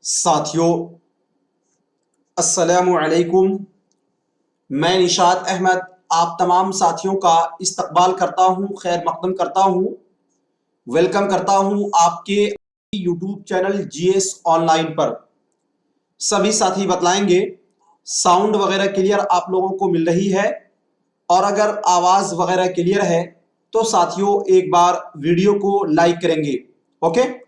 साथियों अस्सलामु अलैकुम। मैं निशात अहमद आप तमाम साथियों का इस्तकबाल करता हूं, खैर मकदम करता हूं, वेलकम करता हूं आपके यूट्यूब चैनल जीएस ऑनलाइन पर। सभी साथी बतलाएंगे साउंड वगैरह क्लियर आप लोगों को मिल रही है, और अगर आवाज़ वगैरह क्लियर है तो साथियों एक बार वीडियो को लाइक करेंगे। ओके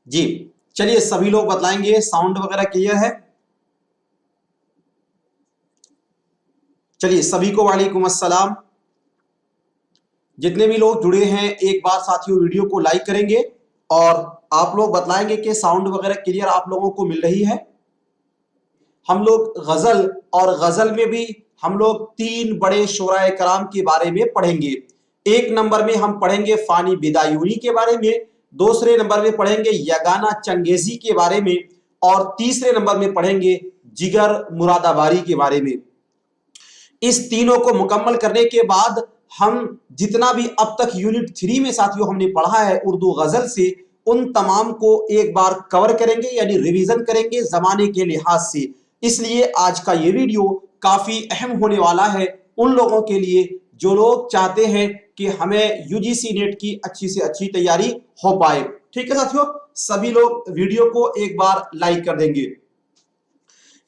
जी, चलिए सभी लोग बतलाएंगे साउंड वगैरह क्लियर है। चलिए सभी को वालेकुम अस्सलाम। जितने भी लोग जुड़े हैं एक बार साथियों वीडियो को लाइक करेंगे और आप लोग बतलाएंगे कि साउंड वगैरह क्लियर आप लोगों को मिल रही है। हम लोग गजल और गजल में भी हम लोग तीन बड़े शोराए कराम के बारे में पढ़ेंगे। एक नंबर में हम पढ़ेंगे फानी बिदायूनी के बारे में, दूसरे नंबर में पढ़ेंगे यगाना चंगेजी के बारे में, और तीसरे नंबर में पढ़ेंगे जिगर मुरादाबादी के बारे में। इस तीनों को मुकम्मल करने के बाद हम जितना भी अब तक यूनिट 3 में साथियों हमने पढ़ा है उर्दू गजल से, उन तमाम को एक बार कवर करेंगे, यानी रिवीजन करेंगे जमाने के लिहाज से। इसलिए आज का ये वीडियो काफी अहम होने वाला है उन लोगों के लिए जो लोग चाहते हैं कि हमें यूजीसी नेट की अच्छी से अच्छी तैयारी हो पाए। ठीक है साथियों, सभी लोग वीडियो को एक बार लाइक कर देंगे।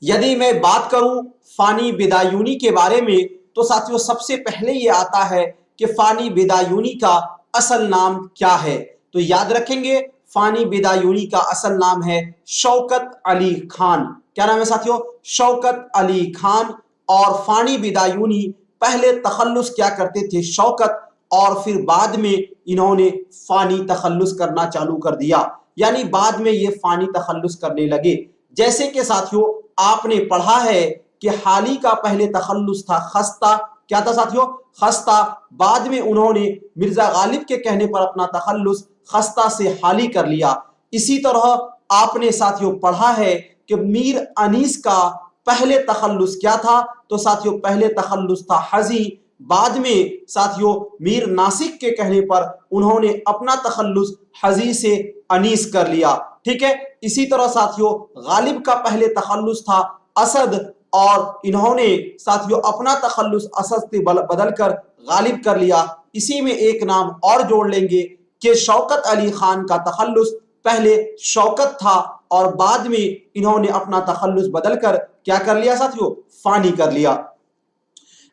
यदि मैं बात करूं फानी बिदायूनी के बारे में तो साथियों सबसे पहले ये आता है कि फानी बिदायूनी का असल नाम क्या है। तो याद रखेंगे फानी बिदायूनी का असल नाम है शौकत अली खान। क्या नाम है साथियों? शौकत अली खान। और फानी बिदायूनी पहले तखल्लुस क्या करते थे? शौकत, और फिर बाद में इन्होंने फानी तखल्लुस करना चालू कर दिया, यानी बाद में ये फानी तखल्लुस करने लगे। जैसे कि साथियों आपने पढ़ा है कि हाली का पहले तखल्लुस था खस्ता। क्या था साथियों? खस्ता। बाद में उन्होंने मिर्जा गालिब के कहने पर अपना तखल्लुस खस्ता से हाली कर लिया। इसी तरह आपने साथियों पढ़ा है कि मीर अनीस का पहले तखल्लुस क्या था? तो साथियों पहले तखल्लुस था हजी। बाद में साथियों मीर नासिक के कहने पर उन्होंने अपना तखल्लुस हजी से अनीस कर लिया। ठीक है। इसी तरह साथियों गालिब का पहले तखल्लुस था असद, और इन्होंने साथियों अपना तखल्लुस असद से बदलकर गालिब कर लिया। इसी में एक नाम और जोड़ लेंगे कि शौकत अली खान का तखल्लुस पहले शौकत था और बाद में इन्होंने अपना तखल्लुस बदलकर क्या कर लिया साथियों? फानी कर लिया।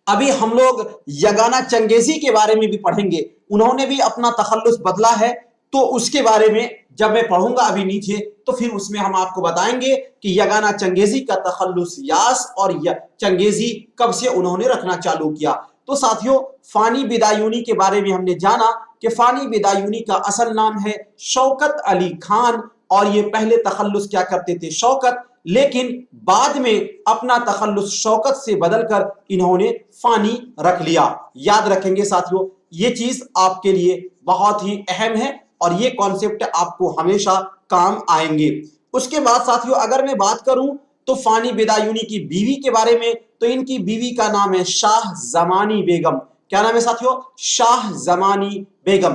अभी हम लोग यगाना चंगेजी के बारे में भी पढ़ेंगे, उन्होंने भी अपना तखल्लुस बदला है। तो उसके बारे में जब मैं पढ़ूंगा अभी नीचे तो फिर उसमें हम आपको बताएंगे कि यगाना चंगेजी का तखल्लुस यास और चंगेजी कब से उन्होंने रखना चालू किया। तो साथियों फानी बिदायूनी के बारे में हमने जाना कि फानी बिदायूनी का असल नाम है शौकत अली खान, और ये पहले तखल्लुस क्या करते थे? शौकत, लेकिन बाद में अपना तखल्लुस शौकत से बदलकर इन्होंने फानी रख लिया। याद रखेंगे साथियों, ये चीज आपके लिए बहुत ही अहम है और ये कॉन्सेप्ट आपको हमेशा काम आएंगे। उसके बाद साथियों अगर मैं बात करूं तो फानी बिदायूनी की बीवी के बारे में, तो इनकी बीवी का नाम है शाह जमानी बेगम। क्या नाम है साथियों? शाह जमानी बेगम।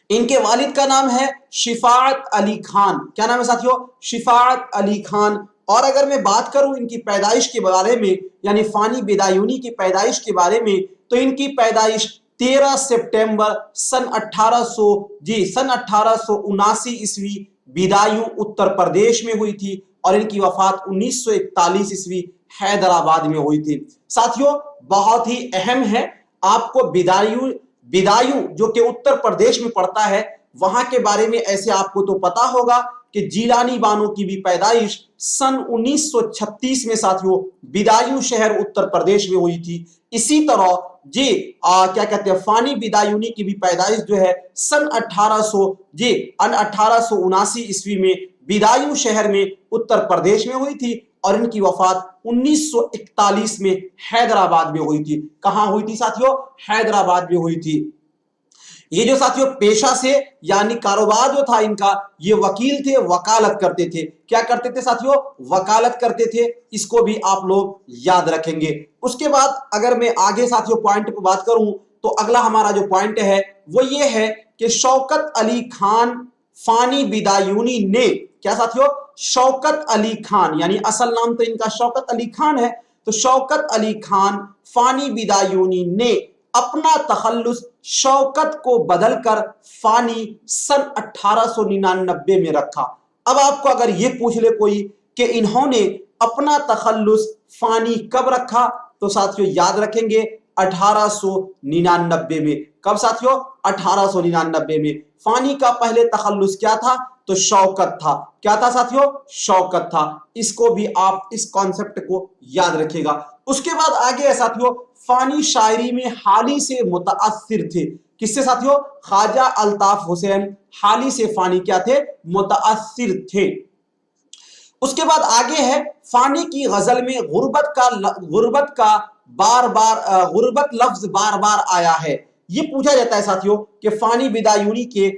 इनके वालिद का नाम है शिफाअत अली खान। क्या नाम है साथियों? शिफाअत अली खान। और अगर मैं बात करूं इनकी पैदाइश के बारे में, यानी फानी बिदायूनी की पैदाइश के बारे में, तो इनकी पैदाइश 13 सितंबर सन 1879 ईस्वी बिदायूं उत्तर प्रदेश में हुई थी, और इनकी वफात 1941 ईस्वी हैदराबाद में हुई थी। साथियों बहुत ही अहम है, आपको बिदायूं जो कि उत्तर प्रदेश में पड़ता है वहां के बारे में ऐसे आपको तो पता होगा कि जीलानी बानो की भी पैदाइश सन 1936 में साथियों बिदायूं शहर उत्तर प्रदेश में हुई थी। इसी तरह क्या कहते हैं फानी बिदायूनी की भी पैदाइश जो है सन 1879 ईस्वी में बिदायूं शहर में उत्तर प्रदेश में हुई थी, और इनकी वफात 1941 में हैदराबाद में हुई थी। कहां हुई थी साथियों? हैदराबाद में हुई थी। ये जो साथियों पेशा से यानी कारोबार जो था इनका, ये वकील थे, वकालत करते थे। क्या करते थे साथियों? वकालत करते थे। इसको भी आप लोग याद रखेंगे। उसके बाद अगर मैं आगे साथियों पॉइंट पर बात करूं तो अगला हमारा जो पॉइंट है वो ये है कि शौकत अली खान फानी बिदायूनी ने, क्या साथियों, शौकत अली खान, यानी असल नाम तो इनका शौकत अली खान है, तो शौकत अली खान फानी बिदायूनी ने अपना तखल्लुस शौकत को बदलकर फानी सन 1899 में रखा। अब आपको अगर ये पूछ ले कोई कि इन्होंने अपना तखल्लुस फानी कब रखा, तो साथियों याद रखेंगे 1899 में। कब साथियों? 1899 में। फानी का पहले तखल्लुस क्या था? तो शौकत था। क्या था साथियों? शौकत था। इसको भी आप इस कॉन्सेप्ट को याद रखिएगा। उसके बाद आगे है साथियों, फानी शायरी में हाली से मुताअस्सिर थे। किससे साथियों? ख्वाजा अल्ताफ हुसैन हाली से फानी क्या थे? मुताअस्सिर थे। उसके बाद आगे है, फानी की गजल में गुर्बत लफ्ज बार बार आया है। ये पूछा जाता है साथियों कि फानी बिदायूनी के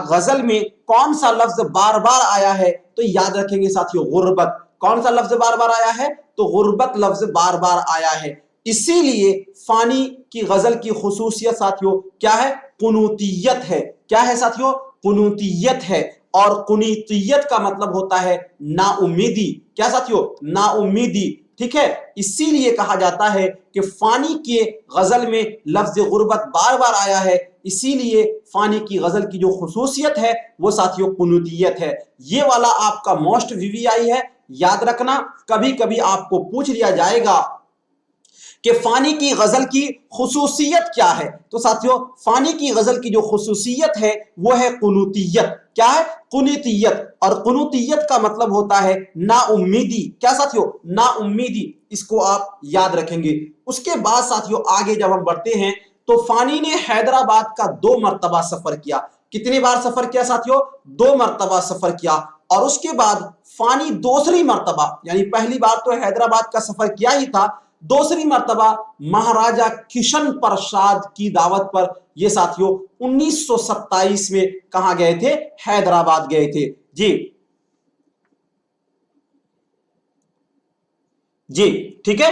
गजल में कौन सा लफ्ज बार बार आया है, तो याद रखेंगे साथियों गुर्बत। कौन सा लफ्ज बार बार आया है? तो गुर्बत लफ्ज बार बार आया है। इसीलिए फानी की गजल की खुसूसियत साथियों क्या है? कुनूतियत है। क्या है साथियों? कुनूतियत है। और कुनीतियत का मतलब होता है नाउम्मीदी। क्या साथियों? नाउम्मीदी। ठीक है, इसीलिए कहा जाता है कि फानी के गजल में लफ्ज गुर्बत बार बार आया है। इसीलिए फानी की गजल की जो खुसूसियत है वो साथियों कुनूतियत है। ये वाला आपका मोस्ट वीवीआई है, याद रखना। कभी कभी आपको पूछ लिया जाएगा कि फानी की गजल की खुसूसियत क्या है, तो साथियों फानी की गजल की जो खुसूसियत है वो है कुनूतियत। क्या है? कुनूतियत। और कुनूतियत का मतलब होता है नाउम्मीदी। क्या साथियों? नाउम्मीदी। इसको आप याद रखेंगे। उसके बाद साथियों आगे जब हम बढ़ते हैं, तो फानी ने हैदराबाद का 2 मरतबा सफर किया। कितनी बार सफर किया साथियों? 2 मरतबा सफर किया। और उसके बाद फानी दूसरी मरतबा, यानी पहली बार तो हैदराबाद का सफर किया ही था, दूसरी मर्तबा महाराजा किशन प्रसाद की दावत पर ये साथियों 1927 में कहां गए थे? हैदराबाद गए थे। जी जी, ठीक है।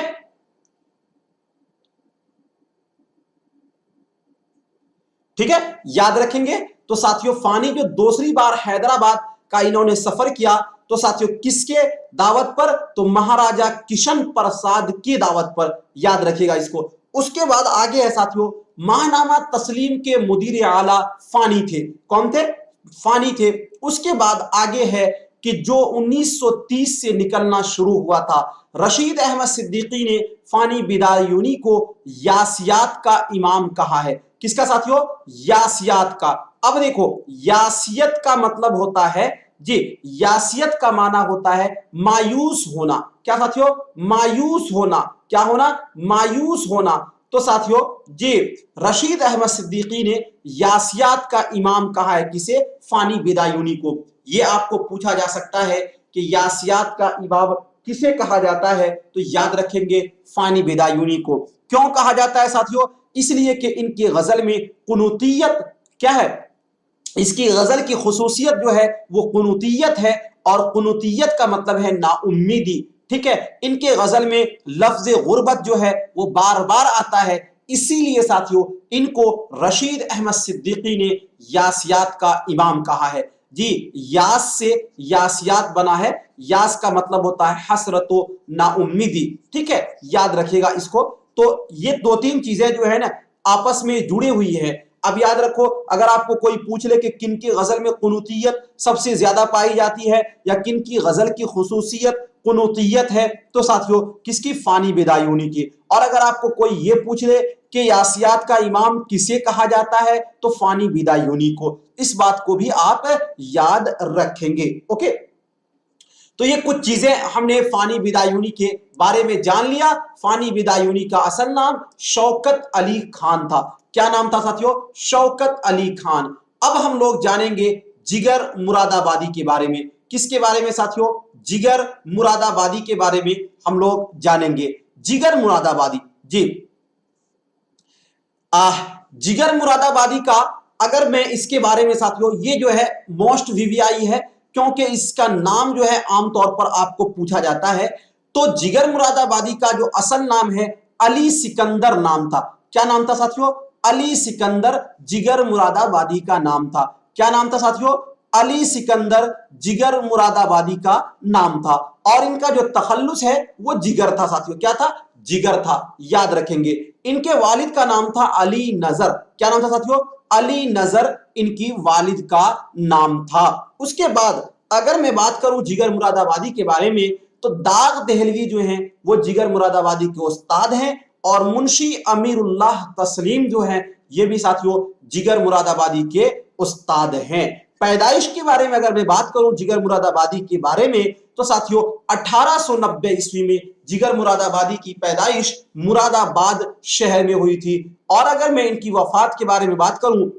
ठीक है, याद रखेंगे। तो साथियों फानी जो दूसरी बार हैदराबाद का इन्होंने सफर किया, तो साथियों किसके दावत पर? तो महाराजा किशन प्रसाद की दावत पर। याद रखिएगा इसको। उसके बाद आगे है साथियों, माहनामा तस्लीम के मुदीर आला फानी थे। कौन थे? फानी थे। उसके बाद आगे है कि जो 1930 से निकलना शुरू हुआ था, रशीद अहमद सिद्दीकी ने फानी बिदायूनी को यासियात का इमाम कहा है। किसका साथियों? यासियात का। अब देखो, यासियत का मतलब होता है जी, यासियत का माना होता है मायूस होना। क्या साथियों? मायूस होना। क्या होना? मायूस होना। तो साथियों जी, रशीद अहमद सिद्दीकी ने यासियात का इमाम कहा है किसे? फानी बिदायूनी को। यह आपको पूछा जा सकता है कि यासियात का इमाम किसे कहा जाता है, तो याद रखेंगे फानी बिदायूनी को। क्यों कहा जाता है साथियों? इसलिए कि इनकी गजल में कुनूतियत क्या है? इसकी गजल की खुसूसियत जो है वो कुनूतियत है। और कुनूतियत का मतलब है नाउम्मीदी। ठीक है, इनके गजल में लफ्ज गुर्बत जो है वो बार बार आता है। इसीलिए साथियों इनको रशीद अहमद सिद्दीकी ने यासियात का इमाम कहा है। जी, यास से यासियात बना है। यास का मतलब होता है हसरतो नाउम्मीदी। ठीक है, याद रखिएगा इसको। तो ये 2-3 चीजें जो है ना आपस में जुड़ी हुई है। अब याद रखो, अगर आपको कोई पूछ ले कि किन की गजल में कुनूतियत सबसे ज्यादा पाई जाती है या किन की गजल की खुसूसियत कुनूतियत है, तो साथियों किसकी? फानी बिदायूनी की। और अगर आपको कोई ये पूछ ले कि यासियात का इमाम किसे कहा जाता है, तो फानी बिदायूनी को। इस बात को भी आप याद रखेंगे। ओके, तो ये कुछ चीजें हमने फानी बिदायूनी के बारे में जान लिया। फानी बिदायूनी का असल नाम शौकत अली खान था। क्या नाम था साथियों? शौकत अली खान। अब हम लोग जानेंगे जिगर मुरादाबादी के बारे में। किसके बारे में साथियों? जिगर मुरादाबादी के बारे में हम लोग जानेंगे। जिगर मुरादाबादी जी, जिगर मुरादाबादी का अगर मैं इसके बारे में साथियों, ये जो है मोस्ट वीवीआई है क्योंकि इसका नाम जो है आमतौर पर आपको पूछा जाता है। तो जिगर मुरादाबादी का जो असल नाम है अली सिकंदर नाम था। क्या नाम था साथियों? अली सिकंदर जिगर मुरादाबादी का नाम था। क्या नाम था साथियों? अली सिकंदर जिगर मुरादाबादी का नाम था। और इनका जो तखल्लुस है वो जिगर था साथियों, क्या था? जिगर था, याद रखेंगे। इनके वालिद का नाम था अली नजर। क्या नाम था साथियों? अली नजर इनकी वालिद का नाम था। उसके बाद अगर मैं बात करूं जिगर मुरादाबादी के बारे में, तो दाग देहलवी जो हैं वो जिगर मुरादाबादी के उस्ताद हैं, और मुंशी अमीरुल्लाह तस्लीम जो है ये भी साथियों जिगर मुरादाबादी के उस्ताद हैं। पैदाइश के बारे में अगर मैं बात करूं जिगर मुरादाबादी के बारे में, तो साथियों 1890 ईस्वी में जिगर मुरादाबादी की पैदाइश मुरादाबाद शहर में हुई थी। और अगर मैं इनकी वफात के बारे में बात करूं,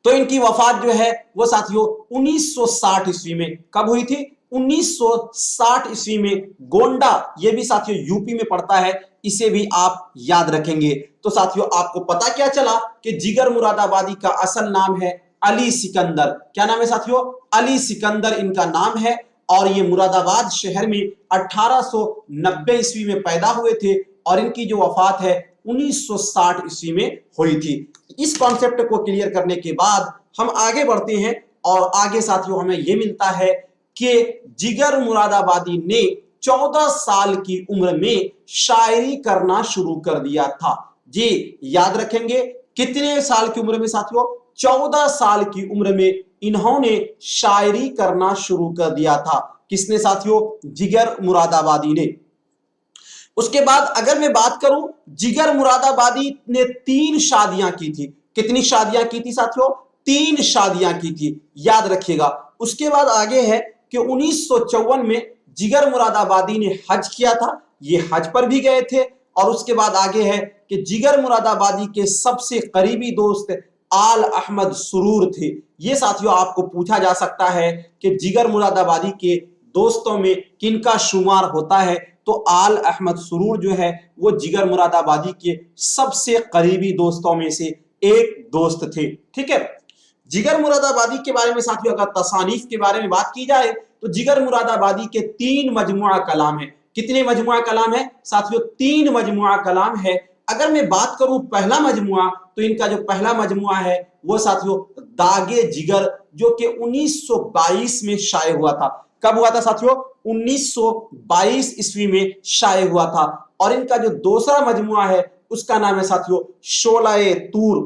तो इनकी वफात जो है वो साथियों 1960 ईस्वी में कब हुई थी? 1960 ईस्वी में। गोंडा ये भी साथियों यूपी में पड़ता है, इसे भी आप याद रखेंगे। तो साथियों आपको पता क्या चला कि जिगर मुरादाबादी का असल नाम है अली सिकंदर। क्या नाम है साथियों? अली सिकंदर इनका नाम है, और ये मुरादाबाद शहर में 1890 ईस्वी में पैदा हुए थे, और इनकी जो वफात है 1960 ईस्वी में हुई थी। इस कॉन्सेप्ट को क्लियर करने के बाद हम आगे बढ़ते हैं, और आगे साथियों हमें यह मिलता है कि जिगर मुरादाबादी ने 14 साल की उम्र में शायरी करना शुरू कर दिया था। जी याद रखेंगे, कितने साल की उम्र में साथियों? 14 साल की उम्र में इन्होंने शायरी करना शुरू कर दिया था। किसने साथियों? जिगर मुरादाबादी ने। उसके बाद अगर मैं बात करूं, जिगर मुरादाबादी ने 3 शादियां की थी। कितनी शादियां की थी साथियों? 3 शादियां की थी, याद रखिएगा। उसके बाद आगे है कि 1954 में जिगर मुरादाबादी ने हज किया था, ये हज पर भी गए थे। और उसके बाद आगे है कि जिगर मुरादाबादी के सबसे करीबी दोस्त आल अहमद सुरूर थे। ये साथियों आपको पूछा जा सकता है कि जिगर मुरादाबादी के दोस्तों में किनका शुमार होता है, तो आल अहमद सुरूर जो है वो जिगर मुरादाबादी के सबसे करीबी दोस्तों में से एक दोस्त थे। ठीक है, जिगर मुरादाबादी के बारे में साथियों अगर तसानीफ के बारे में बात की जाए, तो जिगर मुरादाबादी के 3 मजमुआ कलाम है। कितने मजमुआ कलाम है साथियों? 3 मजमुआ कलाम है। अगर मैं बात करूं पहला मजमुआ, तो इनका जो पहला मजमुआ है वो साथियों दागे जिगर, जो कि 1922 में शाये हुआ था। कब हुआ था साथियों? 1922 ईस्वी में शाये हुआ था। और इनका जो दूसरा मजमुआ है उसका नाम है साथियों शोलाए तूर।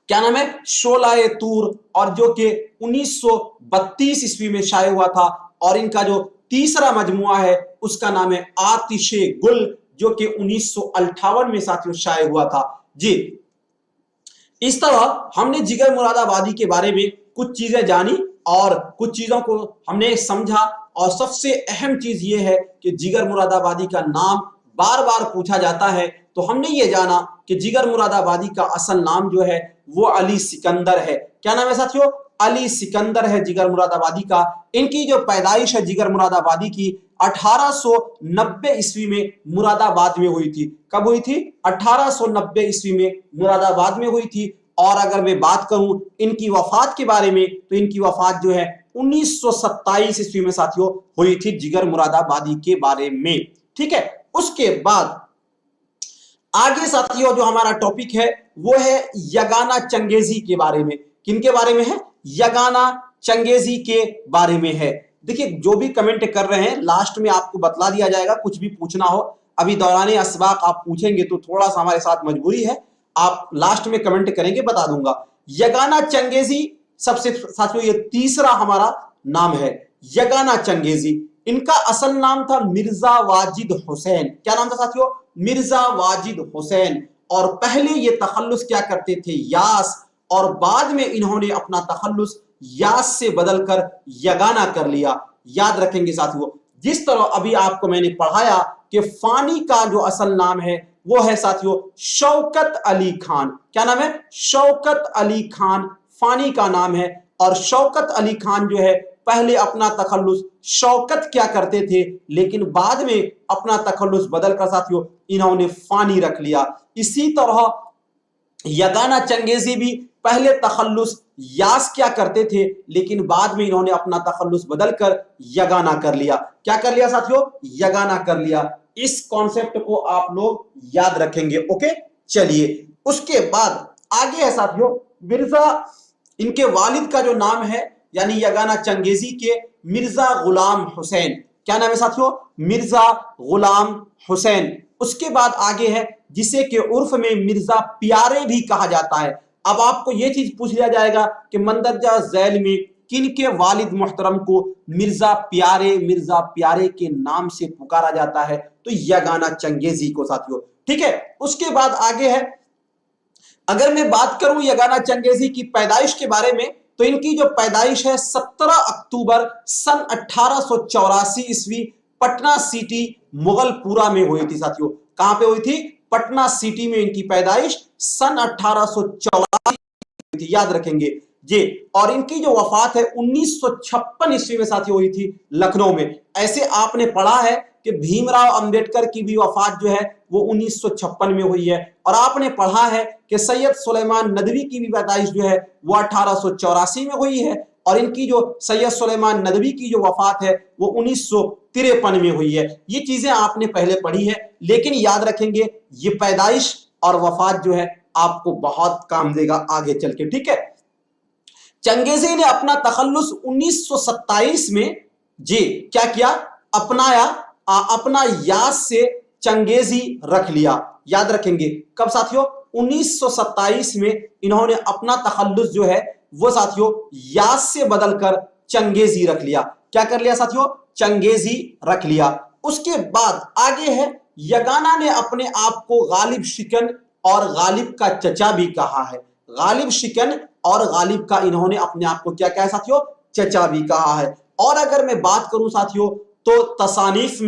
क्या नाम है? शोलाए तूर, और जो कि 1932 ईस्वी में शाये हुआ था। और इनका जो तीसरा मजमुआ है उसका नाम है आतिशे गुल, जो कि 1958 में साथियों शाये हुआ था। जी, इस तरह हमने जिगर मुरादाबादी के बारे में कुछ चीजें जानी और कुछ चीजों को हमने समझा। और सबसे अहम चीज ये है कि जिगर मुरादाबादी का नाम बार बार पूछा जाता है, तो हमने ये जाना कि जिगर मुरादाबादी का असल नाम जो है वो अली सिकंदर है। क्या नाम है साथियों? अली सिकंदर है जिगर मुरादाबादी का। इनकी जो पैदाइश है जिगर मुरादाबादी की 1890 ईस्वी में मुरादाबाद में हुई थी। कब हुई थी? 1890 ईस्वी में मुरादाबाद में हुई थी। और अगर मैं बात करूं इनकी वफात के बारे में, तो इनकी वफात जो है 1927 ईस्वी में साथियों हुई थी जिगर मुरादाबादी के बारे में। ठीक है, उसके बाद आगे साथियों जो हमारा टॉपिक है वो है यगाना चंगेजी के बारे में। किनके बारे में है? यगाना चंगेजी के बारे में है। देखिए, जो भी कमेंट कर रहे हैं लास्ट में आपको बतला दिया जाएगा, कुछ भी पूछना हो। अभी दौराने अस्बाक आप पूछेंगे तो थोड़ा सा हमारे साथ मजबूरी है, आप लास्ट में कमेंट करेंगे, बता दूंगा। यगाना चंगेजी सबसे साथियों ये तीसरा हमारा नाम है, यगाना चंगेजी। इनका असल नाम था मिर्जा वाजिद हुसैन। क्या नाम था साथियों? मिर्जा वाजिद हुसैन। और पहले ये तखल्लुस क्या करते थे? यास, और बाद में इन्होंने अपना तखल्लुस यास से बदलकर यगाना कर लिया। याद रखेंगे साथियों, जिस तरह अभी आपको मैंने पढ़ाया कि फानी का जो असल नाम है वो है साथियों शौकत अली खान। क्या नाम है? शौकत अली खान फानी का नाम है। और शौकत अली खान जो है पहले अपना तखल्लुस शौकत क्या करते थे, लेकिन बाद में अपना तखल्लुस बदलकर साथियों इन्होंने फानी रख लिया। इसी तरह यगाना चंगेजी भी पहले तखल्लुस यास क्या करते थे, लेकिन बाद में इन्होंने अपना तखल्लुस बदलकर यगाना कर लिया। क्या कर लिया साथियों? यगाना कर लिया। इस कॉन्सेप्ट को आप लोग याद रखेंगे। ओके, चलिए उसके बाद आगे है साथियों मिर्जा, इनके वालिद का जो नाम है यानी यगाना चंगेजी के मिर्जा गुलाम हुसैन। क्या नाम है साथियों? मिर्जा गुलाम हुसैन। उसके बाद आगे है जिसे के उर्फ में मिर्जा प्यारे भी कहा जाता है। अब आपको यह चीज पूछ लिया जाएगा कि मंदरजा झैल में किन के वालिद मुहतरम को मिर्जा प्यारे के नाम से पुकारा जाता है? तो यगाना चंगेजी को साथियों। ठीक है, उसके बाद आगे है, अगर मैं बात करूं यगाना चंगेजी की पैदाइश के बारे में, तो इनकी जो पैदाइश है 17 अक्टूबर सन 1884 ईस्वी पटना सिटी मुगलपुरा में हुई थी साथियों। कहां पे हुई थी? पटना सिटी में इनकी पैदाइश सन 1884 हुई थी, याद रखेंगे जी। और इनकी जो वफात है 1956 ईस्वी में साथियों हुई थी लखनऊ में। ऐसे आपने पढ़ा है कि भीमराव अंबेडकर की भी वफात जो है वो 1956 में हुई है, और आपने पढ़ा है कि सैयद सुलेमान नदवी की भी पैदाइश जो है वो 1884 में हुई है, और इनकी जो सैयद सुलेमान नदवी की जो वफात है वो 1953 में हुई है। ये चीजें आपने पहले पढ़ी है, लेकिन याद रखेंगे ये पैदाइश और वफात जो है आपको बहुत काम देगा आगे चल के। ठीक है, चंगेजी ने अपना तखल्लुस 1927 में जी क्या किया? अपनाया, अपना याद से चंगेजी रख लिया। याद रखेंगे कब साथियों? 1927 में इन्होंने अपना तखल्लुस जो है वो साथियों याद से बदलकर चंगेजी रख लिया। क्या कर लिया साथियों? चंगेजी रख लिया। उसके बाद आगे है, यगाना ने अपने आप को गालिब शिकन और गालिब का चचा भी कहा है। गालिब शिकन और गालिब का इन्होंने अपने आप को क्या कहा है साथियों? चचा भी कहा है। और अगर मैं बात करूं साथियों तो तसानीफ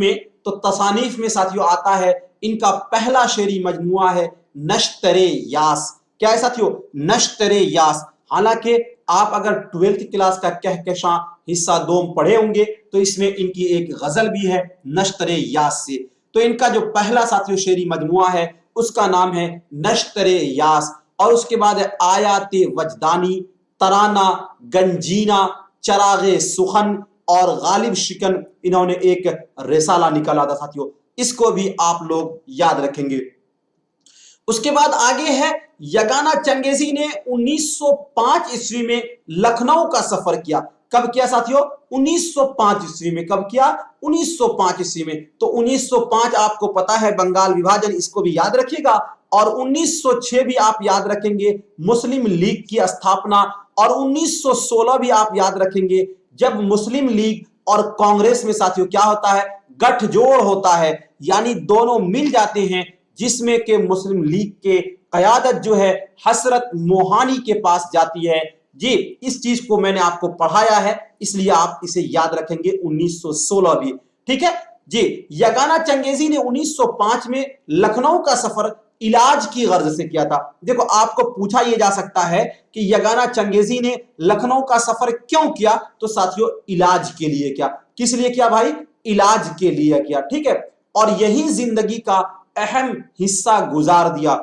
में साथियों आता है इनका पहला शेरी मजमुआ है नश्तरे यास। क्या है साथियों? नश्तरे यास। हालांकि आप अगर 12th क्लास का कहकशां हिस्सा 2 पढ़े होंगे तो इसमें इनकी एक गजल भी है नश्तरे यास से। तो इनका जो पहला साथियों शेरी मजमुआ है उसका नाम है नश्तरे यास। और उसके बाद है आयाते वजदानी, तराना, गंजीना, चरागे सुखन और गालिब शिकन। इन्होंने एक रिसाला निकाला था साथियों, इसको भी आप लोग याद रखेंगे। उसके बाद आगे है, यगाना चंगेजी ने 1905 ईस्वी में लखनऊ का सफर किया। कब किया साथियों? 1905 ईस्वी में। कब किया? 1905 ईस्वी में। तो 1905 आपको पता है बंगाल विभाजन, इसको भी याद रखिएगा। और 1906 भी आप याद रखेंगे मुस्लिम लीग की स्थापना, और 1916 भी आप याद रखेंगे जब मुस्लिम लीग और कांग्रेस में साथियों क्या होता है? गठजोड़ होता है, यानी दोनों मिल जाते हैं, जिसमें के मुस्लिम लीग के कयादत जो है हसरत मोहानी के पास जाती है जी। इस चीज को मैंने आपको पढ़ाया है, इसलिए आप इसे याद रखेंगे 1916 भी। ठीक है जी। यगाना चंगेजी ने 1905 में लखनऊ का सफर इलाज की गर्ज से किया था। देखो आपको पूछा यह जा सकता है कि यगाना चंगेजी ने लखनऊ का सफर क्यों किया? तो साथियों इलाज के लिए किया। किस लिए किया भाई? इलाज के लिए किया। ठीक है, और यही जिंदगी का अहम हिस्सा गुजार दिया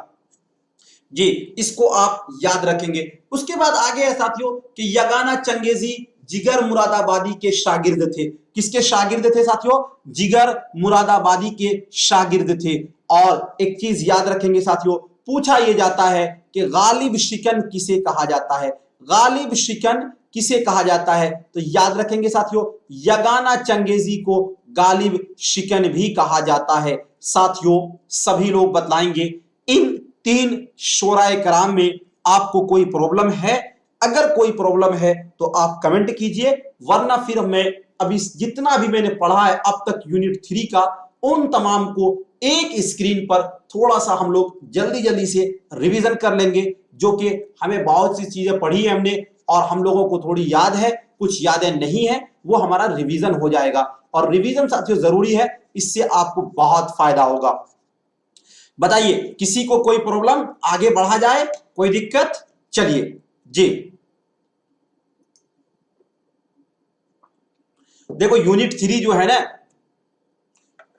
जी, इसको आप याद रखेंगे। उसके बाद आगे है साथियों कि यगाना चंगेजी जिगर मुरादाबादी के शागिर्द थे। किसके शागिर्द थे साथियों? जिगर मुरादाबादी के शागिर्द थे। और एक चीज याद रखेंगे साथियों, पूछा यह जाता है कि गालिब शिकन किसे कहा जाता है? गालिब शिकन किसे कहा जाता है? तो याद रखेंगे साथियों यगाना चंगेजी को गालिब शिकन भी कहा जाता है। साथियों सभी लोग बतलाएंगे इन 3 शोराए कराम में आपको कोई प्रॉब्लम है? अगर कोई प्रॉब्लम है तो आप कमेंट कीजिए, वरना फिर मैं अभी जितना भी मैंने पढ़ा है अब तक यूनिट 3 का, उन तमाम को एक स्क्रीन पर थोड़ा सा हम लोग जल्दी से रिवीजन कर लेंगे, जो कि हमें बहुत सी चीजें पढ़ी है हमने और हम लोगों को थोड़ी याद है, कुछ यादें नहीं है, वो हमारा रिवीजन हो जाएगा। और रिवीजन साथियों जरूरी है, इससे आपको बहुत फायदा होगा। बताइए किसी को कोई प्रॉब्लम? आगे बढ़ा जाए, कोई दिक्कत? चलिए जी। देखो यूनिट 3 जो है ना,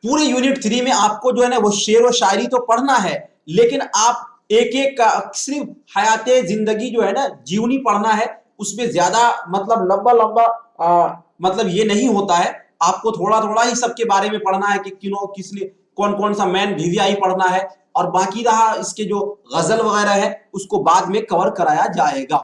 पूरे यूनिट 3 में आपको जो है ना वो शेर व शायरी तो पढ़ना है, लेकिन आप एक एक का सिर्फ हयाते जिंदगी जो है ना जीवनी पढ़ना है। उसमें ज्यादा मतलब लंबा मतलब ये नहीं होता है। आपको थोड़ा थोड़ा ही सबके बारे में पढ़ना है कि किस लिए कौन कौन सा मैन वीवीआई पढ़ना है, और बाकी रहा इसके जो गजल वगैरह है उसको बाद में कवर कराया जाएगा।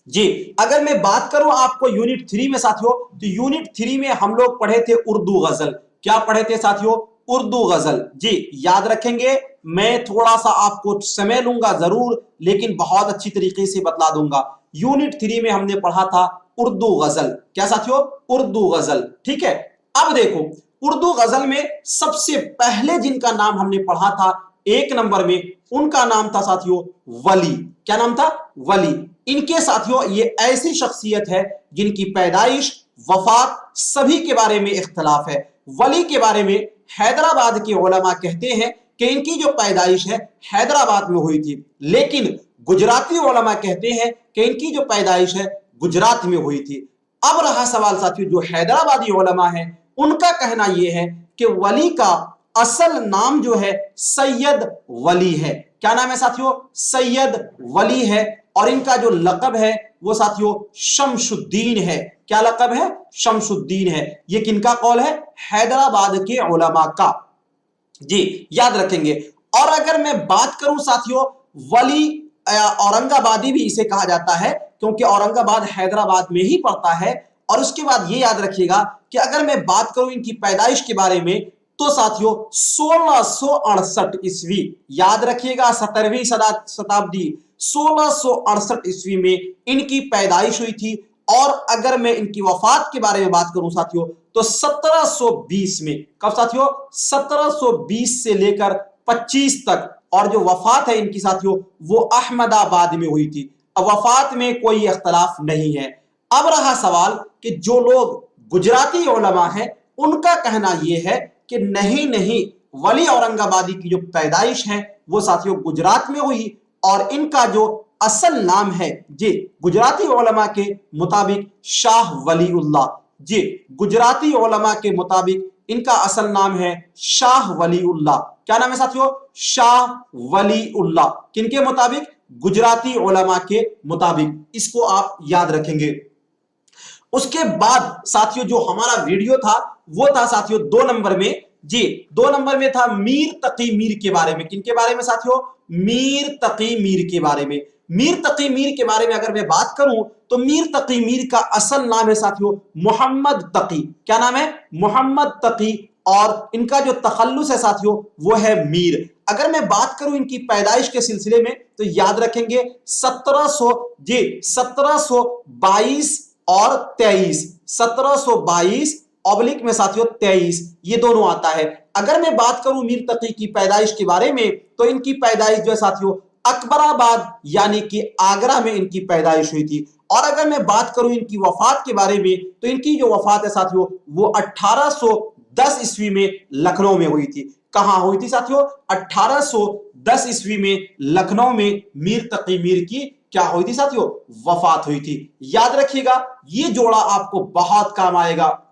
जी, अगर मैं बात करूं आपको यूनिट 3 में साथियों, तो यूनिट 3 में हम लोग पढ़े थे उर्दू गजल। क्या पढ़े थे साथियों? उर्दू गजल। जी, याद रखेंगे। मैं थोड़ा सा आपको समय लूंगा जरूर, लेकिन बहुत अच्छी तरीके से बतला दूंगा। यूनिट 3 में हमने पढ़ा था उर्दू गजल। क्या साथियों? उर्दू गजल। ठीक है। अब देखो, उर्दू गजल में सबसे पहले जिनका नाम हमने पढ़ा था 1 नंबर में, उनका नाम था साथियों वली। क्या नाम था? वली। इनके साथियों ये ऐसी शख्सियत है जिनकी पैदाइश, वफात सभी के बारे में इख्तलाफ है। वली के बारे में हैदराबाद के उलमा कहते हैं कि इनकी जो पैदाइश है हैदराबाद में हुई थी, लेकिन गुजराती उलमा कहते हैं कि इनकी जो पैदाइश है गुजरात में हुई थी। अब रहा सवाल साथियों, जो हैदराबादी उलमा है उनका कहना यह है कि वली का असल नाम जो है सैयद वली है। क्या नाम है साथियों? सैयद वली है। और इनका जो लक़ब है वो साथियों शमशुद्दीन है। क्या लक़ब है? शमशुद्दीन है। ये किनका कौल है? हैदराबाद के उलमा का। जी, याद रखेंगे। और अगर मैं बात करूं साथियों, वली औरंगाबादी भी इसे कहा जाता है, क्योंकि औरंगाबाद हैदराबाद में ही पड़ता है। और उसके बाद ये याद रखिएगा कि अगर मैं बात करूं इनकी पैदाइश के बारे में, तो साथियों 1668 ईस्वी, याद रखिएगा 17वीं शताब्दी, 1668 ईस्वी में इनकी पैदाइश हुई थी। और अगर मैं इनकी वफात के बारे में बात करूं साथियों, तो 1720 में। कब साथियों? 1720 से लेकर 25 तक। और जो वफात है इनकी साथियों वो अहमदाबाद में हुई थी। अब वफात में कोई इख्तलाफ नहीं है। अब रहा सवाल कि जो लोग गुजराती उलमा हैं उनका कहना यह है कि नहीं नहीं, वली औरंगाबादी की जो पैदाइश है वो साथियों गुजरात में हुई, और इनका जो असल नाम है जी, गुजराती उलमा के मुताबिक शाह वलीउल्लाह। जी, गुजराती उलमा के मुताबिक इनका असल नाम है शाह वलीउल्लाह। क्या नाम है साथियों? शाह वलीउल्लाह। किनके मुताबिक? गुजराती उलमा के मुताबिक। इसको आप याद रखेंगे। उसके बाद साथियों जो हमारा वीडियो था वो था साथियों 2 नंबर में। जी, 2 नंबर में था मीर तकी मीर के बारे में। किनके बारे में साथियों? मीर तकी मीर के बारे में। मीर तकी मीर के बारे में अगर मैं बात करूं, तो मीर तकी मीर का असल नाम है साथियों मोहम्मद तकी। क्या नाम है? मोहम्मद तकी। और इनका जो तखल्लुस है साथियों वो है मीर। अगर मैं बात करूं इनकी पैदाइश के सिलसिले में, तो याद रखेंगे 1722 और 23, 1722 ऑब्लिक में साथियों 23, ये दोनों आता है। अगर मैं बात करूं मीर तकी की पैदाइश के बारे में, तो इनकी पैदाइश जो है साथियों अकबराबाद यानी कि आगरा में इनकी पैदाइश हुई थी। और अगर मैं बात करूं इनकी वफात के बारे में, तो इनकी जो वफात है साथियों वो 1810 ईस्वी में लखनऊ में हुई थी। कहां हुई थी साथियों? 1810 ईस्वी में लखनऊ में मीर तकी मीर की क्या हुई थी साथियों? वफात हुई थी। याद रखिएगा, ये जोड़ा आपको बहुत काम आएगा,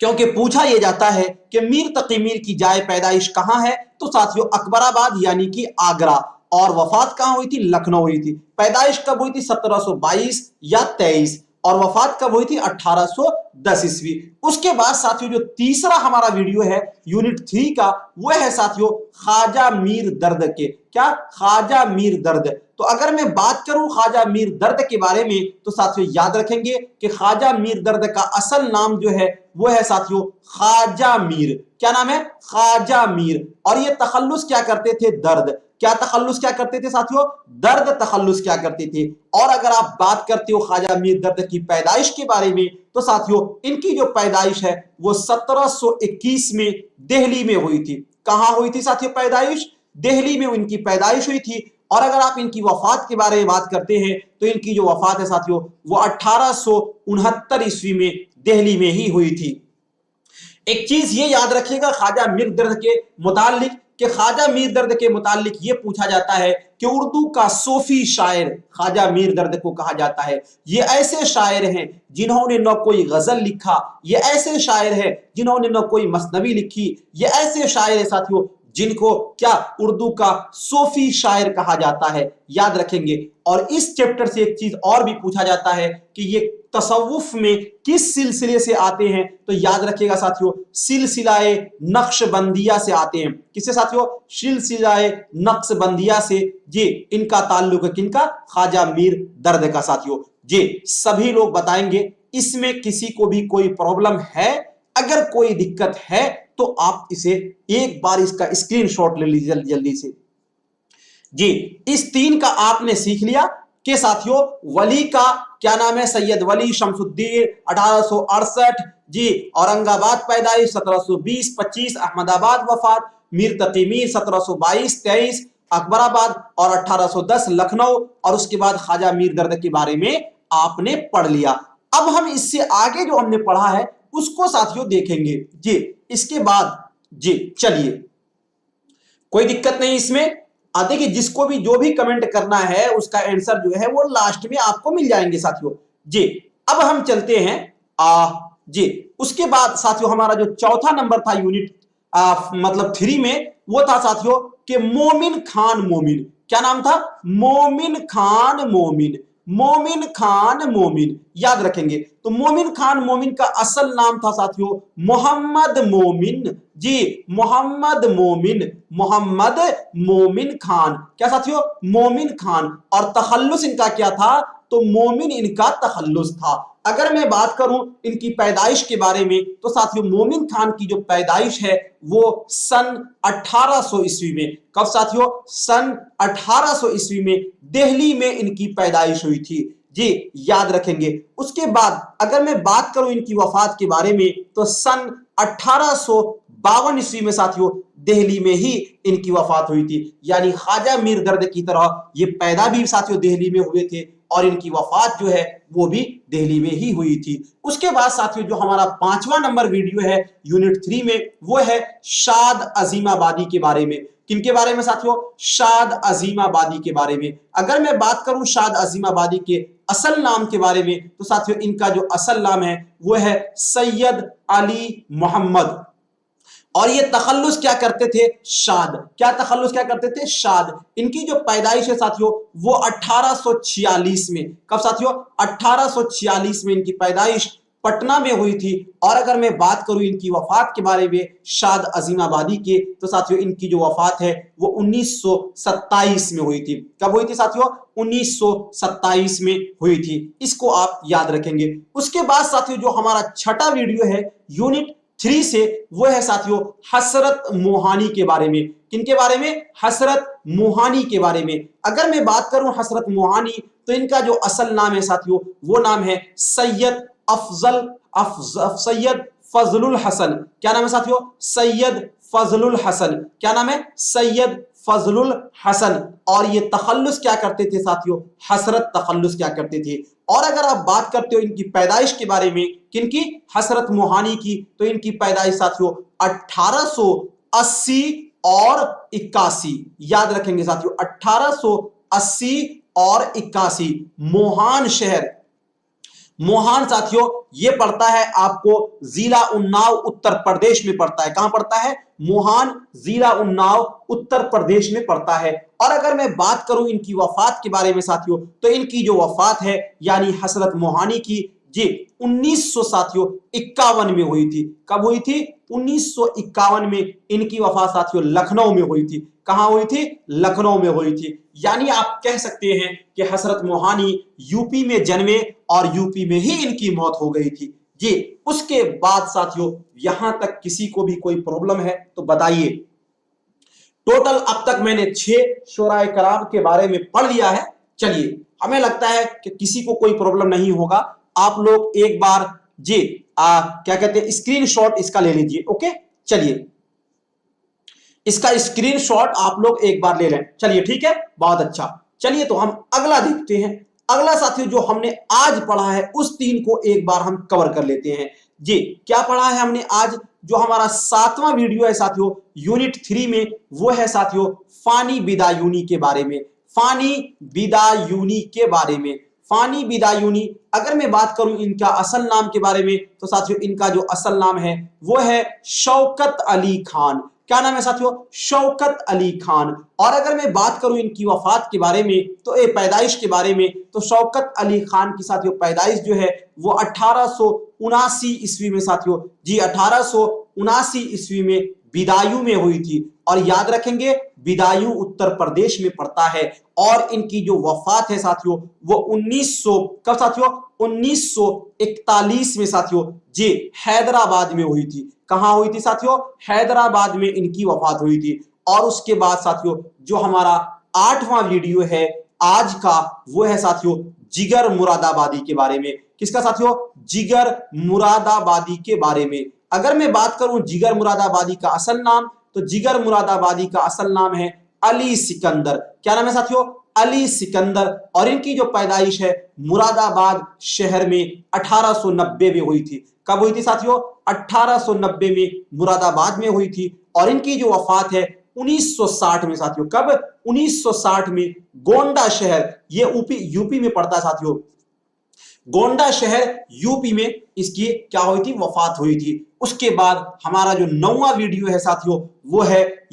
क्योंकि पूछा यह जाता है कि मीर तकी मीर की जाए पैदाइश कहां है, तो साथियों अकबराबाद यानी कि आगरा। और वफात कहां हुई थी? लखनऊ हुई थी। पैदाइश कब हुई थी? 1722 या 23। और वफात कब हुई थी? 1810 ईस्वी। उसके बाद साथियों जो तीसरा हमारा वीडियो है यूनिट 3 का, वो है साथियों ख्वाजा मीर दर्द के। क्या? ख्वाजा मीर दर्द। तो अगर मैं बात करूं ख्वाजा मीर दर्द के बारे में, तो साथियों याद रखेंगे कि ख्वाजा मीर दर्द का असल नाम जो है वो है साथियों ख्वाजा मीर। क्या नाम है? ख्वाजा मीर। और ये तखल्लुस क्या करते थे? दर्द। क्या तखल्लुस क्या करते थे साथियों? दर्द तखल्लुस क्या करते थे। और अगर आप बात करते हो ख्वाजा मीर दर्द की पैदाइश के बारे में, तो साथियों इनकी जो पैदाइश है वो 1721 में दिल्ली में हुई थी। कहां हुई थी साथियों पैदाइश? दिल्ली में इनकी पैदाइश हुई थी। और अगर आप इनकी वफात के बारे में बात करते हैं, तो इनकी जो वफात है साथियों वो 1869 ईस्वी में दिल्ली में ही हुई थी। एक चीज ये याद रखिएगा ख्वाजा मीर दर्द के मुतालिक, कि ख्वाजा मीर दर्द के मुतालिक ये पूछा जाता है कि उर्दू का सूफी शायर ख्वाजा मीर दर्द को कहा जाता है। ये ऐसे शायर हैं जिन्होंने न कोई गजल लिखा, ये ऐसे शायर हैं जिन्होंने न कोई मसनवी लिखी, ये ऐसे शायर है साथियों जिनको क्या उर्दू का सूफी शायर कहा जाता है। याद रखेंगे। और इस चैप्टर से एक चीज और भी पूछा जाता है कि ये तसव्वुफ में किस सिलसिले से आते हैं, तो याद रखिएगा साथियों सिलसिलाए नक्शबंदिया से आते हैं। किससे साथियों? सिलसिलाए नक्शबंदिया से। जी, इनका ताल्लुक है किनका? ख्वाजा मीर दर्द का साथियों। जी सभी लोग बताएंगे, इसमें किसी को भी कोई प्रॉब्लम है, अगर कोई दिक्कत है तो आप इसे एक बार इसका स्क्रीनशॉट ले लीजिए जल्दी से। जी इस 3 का आपने सीख लिया कि साथियों वली का क्या नाम है, सैयद वली शमसुद्दीन 1868, जी औरंगाबाद पैदाइश 1720, 25 अहमदाबाद वफात, मीर तकी मीर 1722, 23 अकबराबाद और 1810 लखनऊ, और उसके बाद ख्वाजा मीर दर्द के बारे में आपने पढ़ लिया। अब हम इससे आगे जो हमने पढ़ा है उसको साथियों देखेंगे। जी इसके बाद जी चलिए, कोई दिक्कत नहीं इसमें। देखिए जिसको भी जो भी कमेंट करना है उसका आंसर जो है वो लास्ट में आपको मिल जाएंगे साथियों। जी अब हम चलते हैं जी उसके बाद साथियों हमारा जो चौथा नंबर था यूनिट मतलब 3 में, वो था साथियों कि मोमिन खान मोमिन। क्या नाम था? मोमिन खान मोमिन। मोमिन खान मोमिन याद रखेंगे। तो मोमिन खान मोमिन का असल नाम था साथियों मोहम्मद मोमिन। जी मोहम्मद मोमिन, मोहम्मद मोमिन खान। क्या साथियों? मोमिन खान। और तखल्लुस इनका क्या था? तो मोमिन इनका तखल्लुस था। अगर मैं बात करूं इनकी पैदाइश के बारे में तो साथियों मोमिन खान की जो पैदाइश है वो सन 1800 ईस्वी में। कब साथियों? सन 1800 ईस्वी में दिल्ली में इनकी पैदाइश हुई थी। जी याद रखेंगे। उसके बाद अगर मैं बात करूं इनकी वफात के बारे में तो सन 1852 ईस्वी में साथियों दिल्ली में ही इनकी वफात हुई थी। यानी ख्वाजा मीर दर्द की तरह ये पैदा भी साथियों दिल्ली में हुए थे और इनकी वफात जो है वो भी दिल्ली में ही हुई थी। उसके बाद साथियों जो हमारा 5वां नंबर वीडियो है यूनिट 3 में, वो है शाद अजीमाबादी के बारे में। किनके बारे में साथियों? शाद अजीमाबादी के बारे में। अगर मैं बात करूं शाद अजीमाबादी के असल नाम के बारे में तो साथियों इनका जो असल नाम है वो है सैयद अली मोहम्मद। और ये तखल्लुस क्या करते थे? शाद। क्या तखल्लुस क्या करते थे? शाद। इनकी जो पैदाइश है साथियों वो 1846 में। कब साथियों? 1846 में इनकी पैदाइश पटना में हुई थी। और अगर मैं बात करूं इनकी वफात के बारे में शाद अजीमाबादी के तो साथियों इनकी जो वफात है वो 1927 में हुई थी। कब हुई थी साथियों? 1927 में हुई थी। इसको आप याद रखेंगे। उसके बाद साथियों जो हमारा छठा वीडियो है यूनिट 3 से, वो है साथियों हसरत मोहानी के बारे में। किनके बारे में? हसरत मोहानी के बारे में। अगर मैं बात करूं हसरत मोहानी तो इनका जो असल नाम है साथियों वो नाम है सैयद सैयद फजलुल हसन। क्या नाम है साथियों? सैयद फजलुल हसन। क्या नाम है? सैयद फजलुल हसन। और ये तखल्लुस क्या करते थे साथियों? हसरत तखल्लुस क्या करते थे। और अगर आप बात करते हो इनकी पैदाइश के बारे में, किनकी? हसरत मोहानी की, तो इनकी पैदाइश साथियों 1880 और 81। याद रखेंगे साथियों 1880 और 81। मोहान शहर, मोहान साथियों ये पड़ता है आपको जिला उन्नाव उत्तर प्रदेश में पड़ता है। कहां पड़ता है? मोहान जिला उन्नाव उत्तर प्रदेश में पड़ता है। और अगर मैं बात करूं इनकी वफात के बारे में साथियों तो इनकी जो वफात है यानी हसरत मोहानी की जी 1900 साथियों 51 में हुई थी। कब हुई थी? 1951 में इनकी वफात साथियों लखनऊ में हुई थी। कहां हुई थी? लखनऊ में हुई थी। यानी आप कह सकते हैं कि हसरत मोहानी यूपी में जन्मे और यूपी में ही इनकी मौत हो गई थी। जी उसके बाद साथियों यहां तक किसी को भी कोई प्रॉब्लम है तो बताइए। टोटल अब तक मैंने 6 शोराए कराम के बारे में पढ़ लिया है। चलिए हमें लगता है कि किसी को कोई प्रॉब्लम नहीं होगा। आप लोग एक बार जी क्या कहते हैं स्क्रीनशॉट इसका ले लीजिए। ओके चलिए इसका स्क्रीनशॉट आप लोग एक बार ले लें। चलिए ठीक है, बहुत अच्छा। चलिए तो हम अगला देखते हैं। अगला साथियों जो हमने आज पढ़ा है उस 3 को एक बार हम कवर कर लेते हैं। जी क्या पढ़ा है हमने आज? जो हमारा 7वां वीडियो है साथियों यूनिट 3 में, वो है साथियों फानी बिदायूनी के बारे में। फानी बिदायूनी के बारे में। फानी बिदायूनी अगर मैं बात करूं इनका असल नाम के बारे में तो साथियों इनका जो असल नाम है वो है शौकत अली खान। क्या नाम है साथियों? शौकत अली खान। और अगर मैं बात करूं इनकी वफात के बारे में तो ये पैदाइश के बारे में तो शौकत अली खान की साथियों पैदाइश जो है वो 1879 ईस्वी में साथियों जी 1879 ईस्वी में बिदायूं में हुई थी। और याद रखेंगे बिदायूं उत्तर प्रदेश में पड़ता है। और इनकी जो वफात है साथियों वो 1900 कब साथियों 1941 में साथियों जी हैदराबाद में हुई थी। कहां हुई थी साथियों? हैदराबाद में इनकी वफात हुई थी। और उसके बाद साथियों जो हमारा 8वां वीडियो है आज का वो है साथियों जिगर मुरादाबादी के बारे में। किसका साथियों? जिगर मुरादाबादी के बारे में। अगर मैं बात करूं जिगर मुरादाबादी का असल नाम, तो जिगर मुरादाबादी का असल नाम है अली सिकंदर। क्या नाम है साथियों? अली सिकंदर। और इनकी जो पैदाइश है मुरादाबाद शहर में 1890 में हुई थी। कब हुई थी साथियों? 1890 में मुरादाबाद में हुई थी। और इनकी जो वफात है 1960 में साथियों। कब? 1960 में गोंडा शहर, ये यूपी में पड़ता है साथियों। गोंडा शहर यूपी में इसकी क्या हुई थी? वफात हुई थी। उसके बाद हमारा जो 9वां वीडियो है साथियों वो है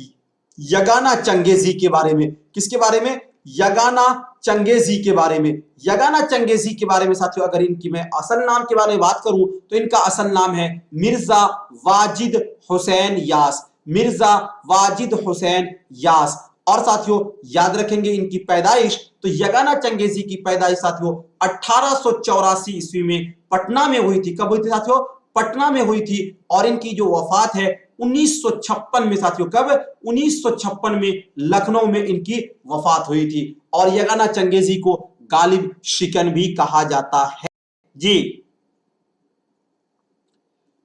यगाना चंगेजी के बारे में। किसके बारे में? यगाना चंगेजी के बारे में। यगाना चंगेजी के बारे में साथियों अगर इनकी मैं असल नाम के बारे में बात करूं तो इनका असल नाम है मिर्जा वाजिद हुसैन यास। मिर्जा वाजिद हुसैन यास। और साथियों याद रखेंगे इनकी पैदाइश, तो यगाना चंगेजी की पैदाइश साथियों 1884 ईस्वी में पटना में हुई थी। कब हुई थी साथियों? पटना में हुई थी। और इनकी जो वफात है 1956 में साथियों। कब? 1956 में लखनऊ में इनकी वफात हुई थी। और यगाना चंगेजी को गालिब शिकन भी कहा जाता है जी।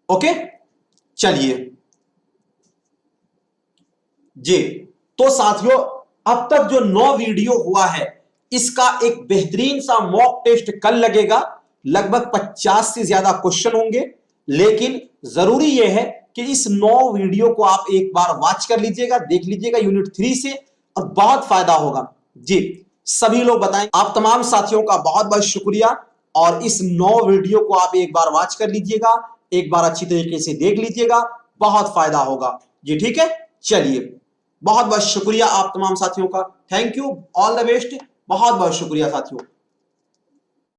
ओके चलिए जी। तो साथियों अब तक जो 9 वीडियो हुआ है इसका एक बेहतरीन सा मॉक टेस्ट कल लगेगा। लगभग 50 से ज्यादा क्वेश्चन होंगे। लेकिन जरूरी यह है कि इस 9 वीडियो को आप एक बार वॉच कर लीजिएगा, देख लीजिएगा यूनिट 3 से, और बहुत फायदा होगा जी। सभी लोग बताएं। आप तमाम साथियों का बहुत बहुत शुक्रिया। और इस 9 वीडियो को आप एक बार वॉच कर लीजिएगा, एक बार अच्छी तरीके से देख लीजिएगा, बहुत फायदा होगा जी। ठीक है चलिए, बहुत बहुत शुक्रिया आप तमाम साथियों का। Thank you, all the best. बहुत बहुत शुक्रिया साथियों।